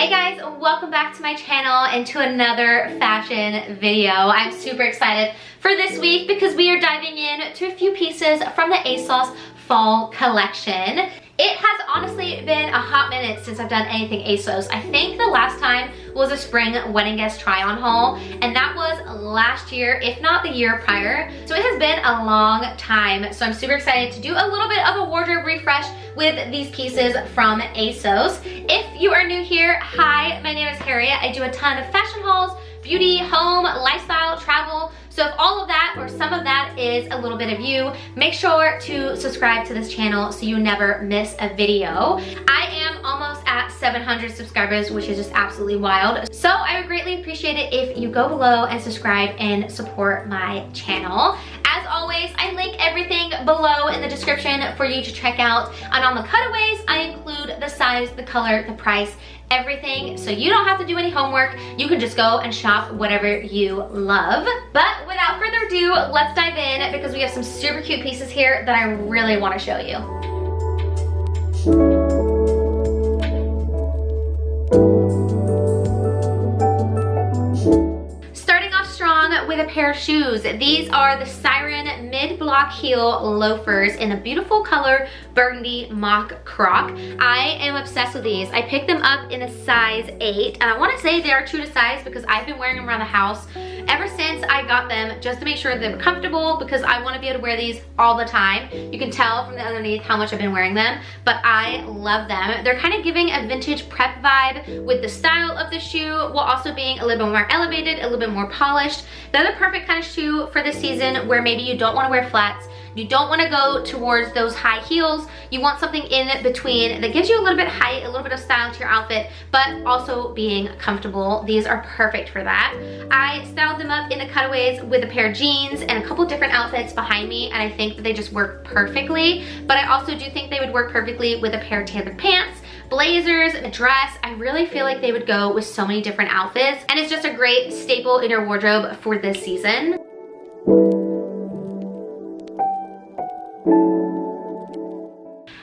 Hey guys, welcome back to my channel and to another fashion video. I'm super excited for this week because we are diving in to a few pieces from the ASOS fall collection. It has honestly been a hot minute since I've done anything ASOS. I think the last time was a spring wedding guest try-on haul, and that was last year, if not the year prior. So it has been a long time. So I'm super excited to do a little bit of a wardrobe refresh with these pieces from ASOS. If you are new here, hi, my name is Harriet. I do a ton of fashion hauls, beauty, home, lifestyle, travel. So if all of that or some of that is a little bit of you, make sure to subscribe to this channel so you never miss a video. I am almost at 700 subscribers, which is just absolutely wild. So I would greatly appreciate it if you go below and subscribe and support my channel. As always, I link everything below in the description for you to check out. And on the cutaways, I include the size, the color, the price, everything, so you don't have to do any homework. You can just go and shop whatever you love. But without further ado, let's dive in because we have some super cute pieces here that I really want to show you. With a pair of shoes. These are the Siren mid-block heel loafers in a beautiful color burgundy mock croc. I am obsessed with these. I picked them up in a size 8, and I want to say they are true to size because I've been wearing them around the house ever since I got them, just to make sure they were comfortable because I want to be able to wear these all the time. You can tell from the underneath how much I've been wearing them, but I love them. They're kind of giving a vintage prep vibe with the style of the shoe while also being a little bit more elevated, a little bit more polished. They're the perfect kind of shoe for this season where maybe you don't want to wear flats, you don't want to go towards those high heels, you want something in between that gives you a little bit of height, a little bit of style to your outfit, but also being comfortable. These are perfect for that. I styled them up in the cutaways with a pair of jeans and a couple different outfits behind me, and I think that they just work perfectly. But I also do think they would work perfectly with a pair of tailored pants, blazers, a dress. I really feel like they would go with so many different outfits, and it's just a great staple in your wardrobe for this season.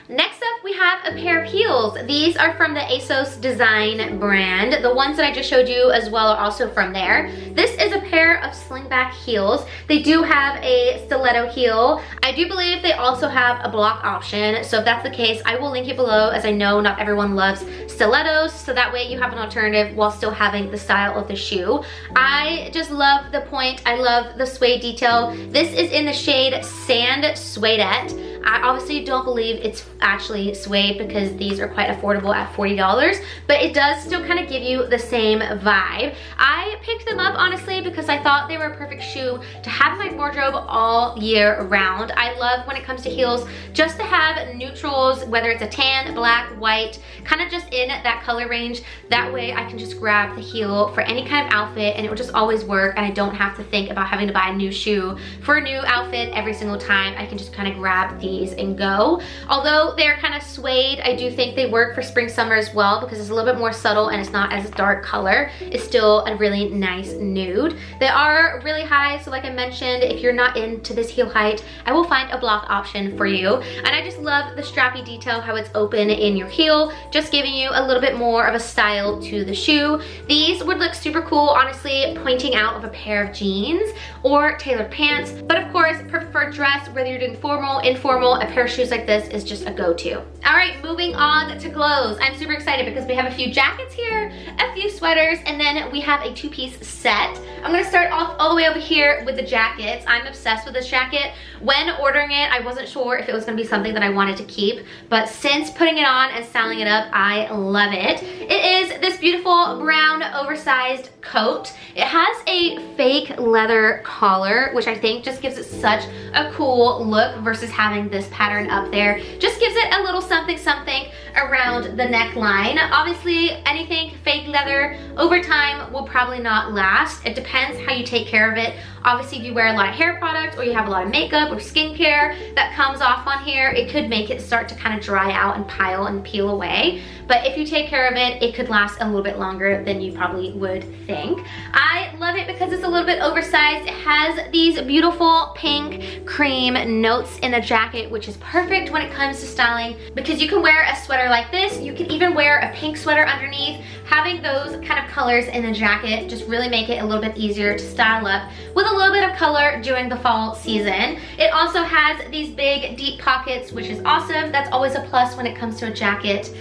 Next up, we have a pair of heels. These are from the ASOS Design brand. The ones that I just showed you as well are also from there. This is a pair of Slingback heels. They do have a stiletto heel. I do believe they also have a block option. So if that's the case, I will link it below, as I know not everyone loves stilettos. So that way you have an alternative while still having the style of the shoe. I just love the point. I love the suede detail. This is in the shade Sand Suedette. I obviously don't believe it's actually suede because these are quite affordable at $40, but it does still kind of give you the same vibe. I picked them up honestly because I thought they were a perfect shoe to have in my wardrobe all year round. I love when it comes to heels just to have neutrals, whether it's a tan, black, white, kind of just in that color range. That way I can just grab the heel for any kind of outfit and it will just always work, and I don't have to think about having to buy a new shoe for a new outfit every single time. I can just kind of grab these and go. Although they're kind of suede, I do think they work for spring summer as well because it's a little bit more subtle and it's not as dark color. It's still a really nice nude. They are really high, so like I mentioned, if you're not into this heel height, I will find a block option for you. And I just love the strappy detail, how it's open in your heel, just giving you a little bit more of a style to the shoe. These would look super cool, honestly, pointing out of a pair of jeans or tailored pants. But of course, perfect for a dress, whether you're doing formal, informal, a pair of shoes like this is just a go-to. All right, moving on to clothes. I'm super excited because we have a few jackets here, a few sweaters, and then we have a two-piece set. I'm gonna start off all the way over here with the jackets. I'm obsessed with this jacket. When ordering it, I wasn't sure if it was gonna be something that I wanted to keep, but since putting it on and styling it up, I love it. It is this beautiful brown oversized coat. It has a fake leather collar, which I think just gives it such a cool look versus having this pattern up there. Just gives it a little something something around the neckline. Obviously, anything fake leather over time will probably not last. It depends how you take care of it. Obviously, if you wear a lot of hair products or you have a lot of makeup or skincare that comes off on here, it could make it start to kind of dry out and pile and peel away. But if you take care of it, it could last a little bit longer than you probably would think. pink. I love it because it's a little bit oversized. It has these beautiful pink cream notes in the jacket, which is perfect when it comes to styling because you can wear a sweater like this. You can even wear a pink sweater underneath. Having those kind of colors in the jacket just really make it a little bit easier to style up with a little bit of color during the fall season. It also has these big deep pockets, which is awesome. That's always a plus when it comes to a jacket,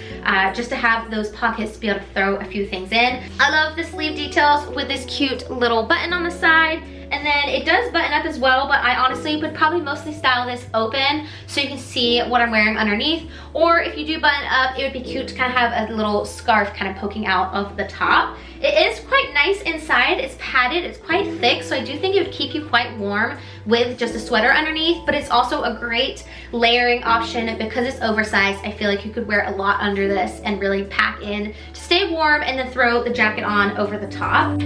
just to have those pockets to be able to throw a few things in. I love the sleeve details with this cute little button on the side. And then it does button up as well, but I honestly would probably mostly style this open so you can see what I'm wearing underneath. Or if you do button up, it would be cute to kind of have a little scarf kind of poking out of the top. It is quite nice inside. It's padded, it's quite thick, so I do think it would keep you quite warm with just a sweater underneath, but it's also a great layering option because it's oversized. I feel like you could wear a lot under this and really pack in to stay warm and then throw the jacket on over the top.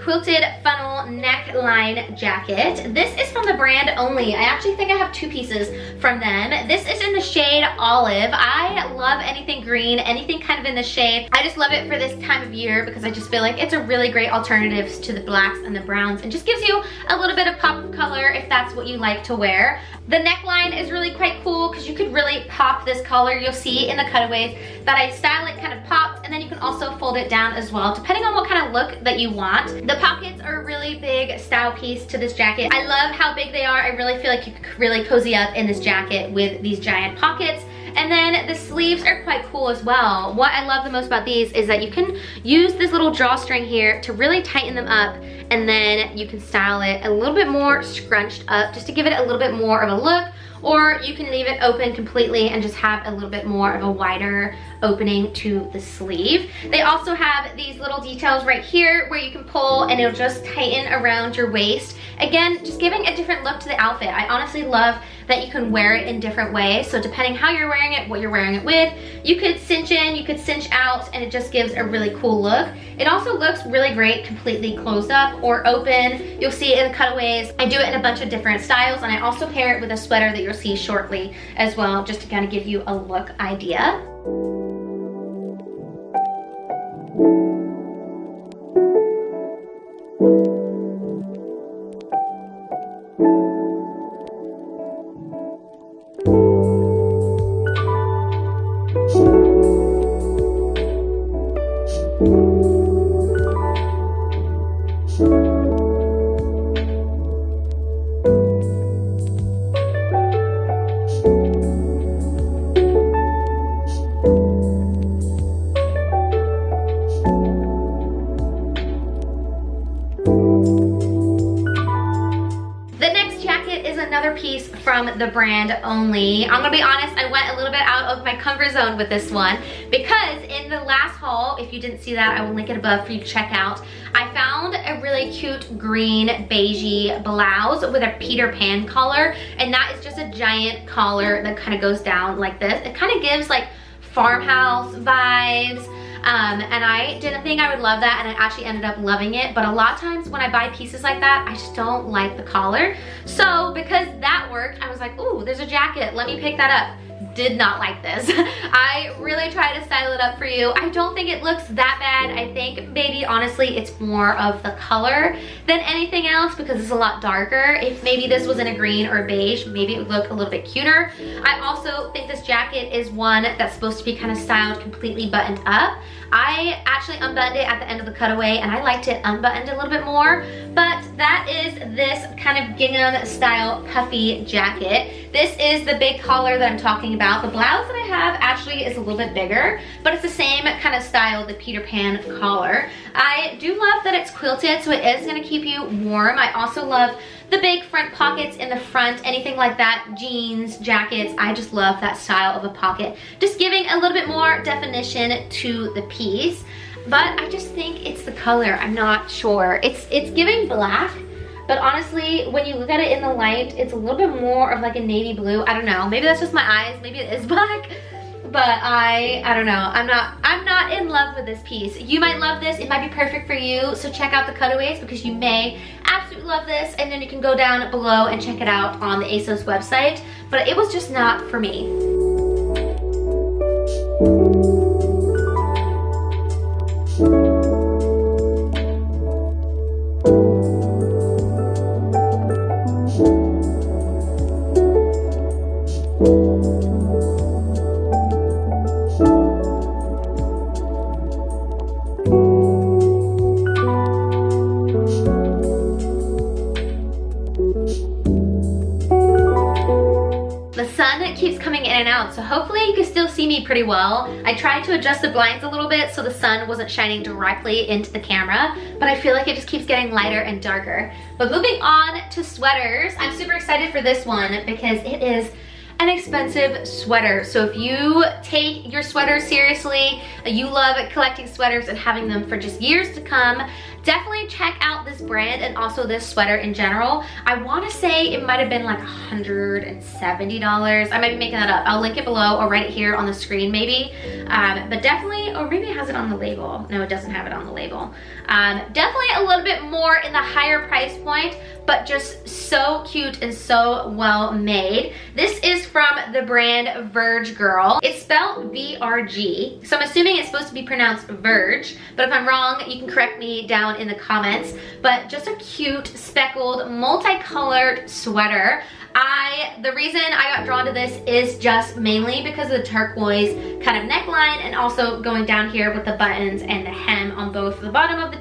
Quilted funnel neckline jacket. This is from the brand Only. I actually think I have two pieces from them. This is in the shade Olive. I love anything green, anything kind of in this shade. I just love it for this time of year because I just feel like it's a really great alternative to the blacks and the browns and just gives you a little bit of pop of color if that's what you like to wear. The neckline is really quite cool because you could really pop this collar. You'll see in the cutaways that I style it kind of popped, and then you can also fold it down as well depending on what kind of look that you want. The pockets are a really big style piece to this jacket. I love how big they are. I really feel like you could really cozy up in this jacket with these giant pockets. And then the sleeves are quite cool as well. What I love the most about these is that you can use this little drawstring here to really tighten them up, and then you can style it a little bit more scrunched up just to give it a little bit more of a look, or you can leave it open completely and just have a little bit more of a wider opening to the sleeve. They also have these little details right here where you can pull and it'll just tighten around your waist. Again, just giving a different look to the outfit. I honestly love that you can wear it in different ways. So depending how you're wearing it, what you're wearing it with, you could cinch in, you could cinch out, and it just gives a really cool look. It also looks really great completely closed up or open. You'll see it in the cutaways. I do it in a bunch of different styles, and I also pair it with a sweater that you'll see shortly as well, just to kind of give you a look idea. Another piece from the brand Only. I'm gonna be honest, I went a little bit out of my comfort zone with this one because in the last haul, if you didn't see that, I will link it above for you to check out. I found a really cute green beigey blouse with a Peter Pan collar, and that is just a giant collar that kind of goes down like this. It kind of gives like farmhouse vibes. And I didn't think I would love that, and I actually ended up loving it. But a lot of times when I buy pieces like that, I just don't like the collar. So because that worked, I was like, ooh, there's a jacket, let me pick that up. Did not like this. I really tried to style it up for you. I don't think it looks that bad. I think maybe honestly it's more of the color than anything else because it's a lot darker. If maybe this was in a green or a beige, maybe it would look a little bit cuter. I also think this jacket is one that's supposed to be kind of styled completely buttoned up. I actually unbuttoned it at the end of the cutaway and I liked it unbuttoned a little bit more, but that is this kind of gingham style puffy jacket. This is the big collar that I'm talking about. The blouse that I have actually is a little bit bigger, but it's the same kind of style, the Peter Pan collar. I do love that it's quilted, so it is gonna keep you warm. I also love the big front pockets in the front, anything like that, jeans, jackets. I just love that style of a pocket. Just giving a little bit more definition to the piece. But I just think it's the color, I'm not sure. It's giving black, but honestly, when you look at it in the light, it's a little bit more of like a navy blue. I don't know, maybe that's just my eyes, maybe it is black. But I don't know, I'm not in love with this piece. You might love this, it might be perfect for you, so check out the cutaways because you may absolutely love this, and then you can go down below and check it out on the ASOS website. But it was just not for me. The sun keeps coming in and out, so hopefully you can still see me pretty well. I tried to adjust the blinds a little bit so the sun wasn't shining directly into the camera, but I feel like it just keeps getting lighter and darker. But moving on to sweaters, I'm super excited for this one because it is an expensive sweater. So if you take your sweaters seriously, you love collecting sweaters and having them for just years to come, definitely check out this brand and also this sweater in general. I want to say it might have been like $170. I might be making that up. I'll link it below or write it here on the screen maybe. But definitely, or maybe it has it on the label. No, it doesn't have it on the label. Definitely a little bit more in the higher price point, but just so cute and so well made. This is from the brand Verge Girl. It's spelled V-R-G, so I'm assuming it's supposed to be pronounced Verge, but if I'm wrong, you can correct me down in the comments. But just a cute, speckled, multicolored sweater. The reason I got drawn to this is just mainly because of the turquoise kind of neckline and also going down here with the buttons and the hem on both the bottom of the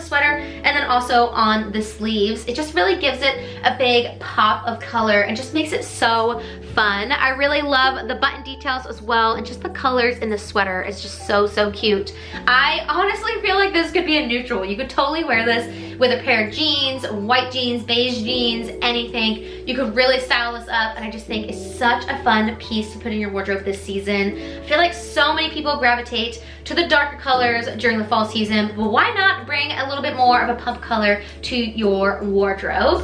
sweater and then also on the sleeves. It just really gives it a big pop of color and just makes it so fun. I really love the button details as well, and just the colors in the sweater is just so cute. I honestly feel like this could be a neutral. You could totally wear this with a pair of jeans, white jeans, beige jeans, anything. You could really style this up, and I just think it's such a fun piece to put in your wardrobe this season. I feel like so many people gravitate to the darker colors during the fall season, but why not bring a little bit more of a pop color to your wardrobe?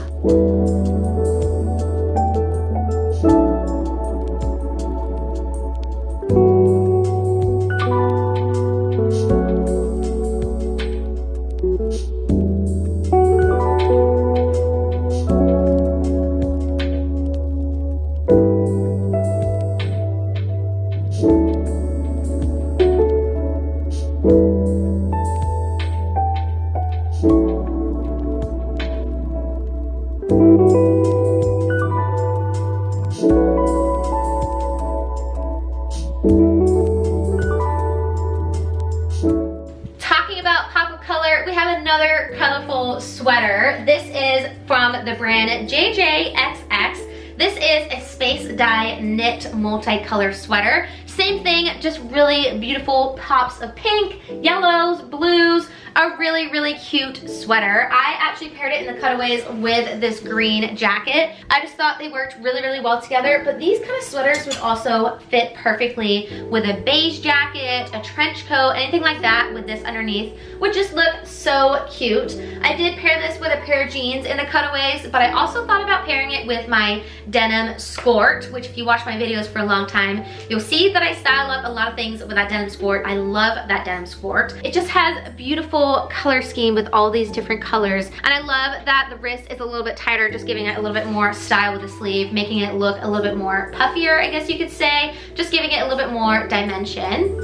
Another colorful sweater. This is from the brand JJXX. This is a space dye knit multicolor sweater. Same thing, just really beautiful pops of pink, yellows, blues, a really cute sweater. I actually paired it in the cutaways with this green jacket. I just thought they worked really well together, but these kind of sweaters would also fit perfectly with a beige jacket, a trench coat, anything like that with this underneath would just look so cute. I did pair this with a pair of jeans in the cutaways, but I also thought about pairing it with my denim skirt, which if you watch my videos for a long time, you'll see that I style up a lot of things with that denim skirt. I love that denim skirt. It just has a beautiful color scheme with all these different colors, and I love that the wrist is a little bit tighter, just giving it a little bit more style with the sleeve, making it look a little bit more puffier, I guess you could say, just giving it a little bit more dimension.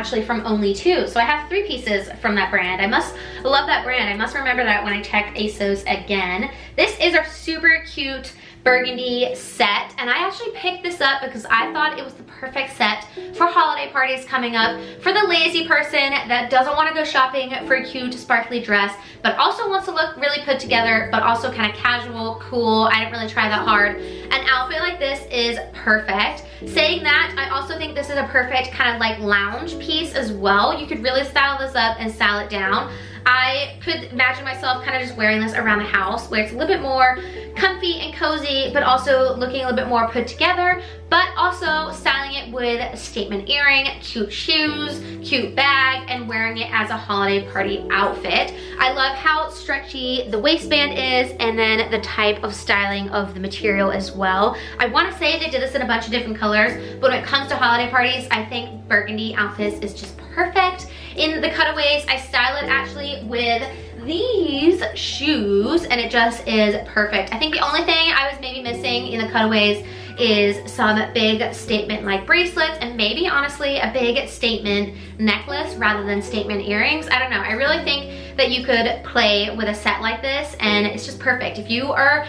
actually from only 2. So I have 3 pieces from that brand. I must love that brand. I must remember that when I check ASOS again. This is our super cute burgundy set, and I actually picked this up because I thought it was the perfect set for holiday parties coming up, for the lazy person that doesn't want to go shopping for a cute sparkly dress but also wants to look really put together but also kind of casual, cool. I didn't really try that hard. An outfit like this is perfect. Saying that, I also think this is a perfect kind of like lounge piece as well. You could really style this up and style it down. I could imagine myself kind of just wearing this around the house where it's a little bit more comfy and cozy, but also looking a little bit more put together, but also styling it with a statement earring, cute shoes, cute bag, and wearing it as a holiday party outfit. I love how stretchy the waistband is, and then the type of styling of the material as well. I want to say they did this in a bunch of different colors, but when it comes to holiday parties, I think burgundy outfits is just perfect. In the cutaways, I style it actually with these shoes, and it just is perfect. I think the only thing I was maybe missing in the cutaways is some big statement like bracelets, and maybe honestly a big statement necklace rather than statement earrings. I don't know. I really think that you could play with a set like this, and it's just perfect. If you are,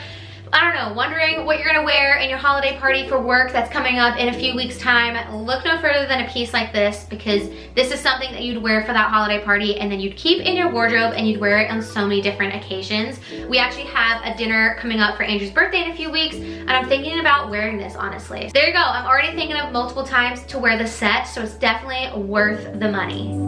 I don't know, wondering what you're gonna wear in your holiday party for work that's coming up in a few weeks' time, look no further than a piece like this, because this is something that you'd wear for that holiday party and then you'd keep in your wardrobe and you'd wear it on so many different occasions. We actually have a dinner coming up for Andrew's birthday in a few weeks, and I'm thinking about wearing this, honestly. There you go. I'm already thinking of multiple times to wear this set, so it's definitely worth the money.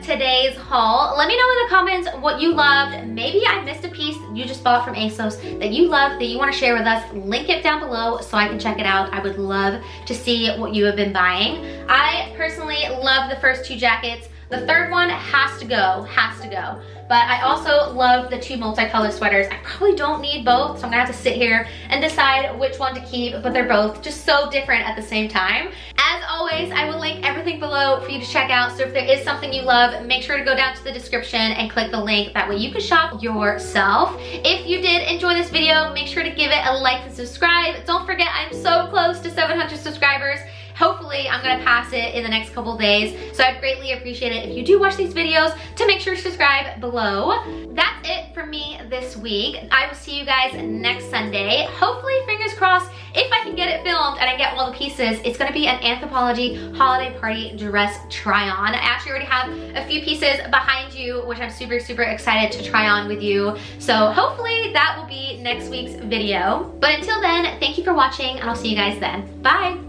Today's haul. Let me know in the comments what you loved. Maybe I missed a piece that you just bought from ASOS that you love, that you want to share with us. Link it down below so I can check it out. I would love to see what you have been buying. I personally love the first 2 jackets. The third one has to go, But I also love the 2 multicolored sweaters. I probably don't need both, so I'm gonna have to sit here and decide which one to keep, but they're both just so different at the same time. As always, I will link everything below for you to check out, so if there is something you love, make sure to go down to the description and click the link. That way you can shop yourself. If you did enjoy this video, make sure to give it a like and subscribe. Don't forget, I'm so close to 700 subscribers. Hopefully, I'm gonna pass it in the next couple days, so I'd greatly appreciate it if you do watch these videos to make sure to subscribe below. That's it for me this week. I will see you guys next Sunday. Hopefully, fingers crossed, if I can get it filmed and I get all the pieces, it's gonna be an Anthropologie holiday party dress try-on. I actually already have a few pieces behind you, which I'm super, super excited to try on with you. So hopefully that will be next week's video. But until then, thank you for watching, and I'll see you guys then. Bye.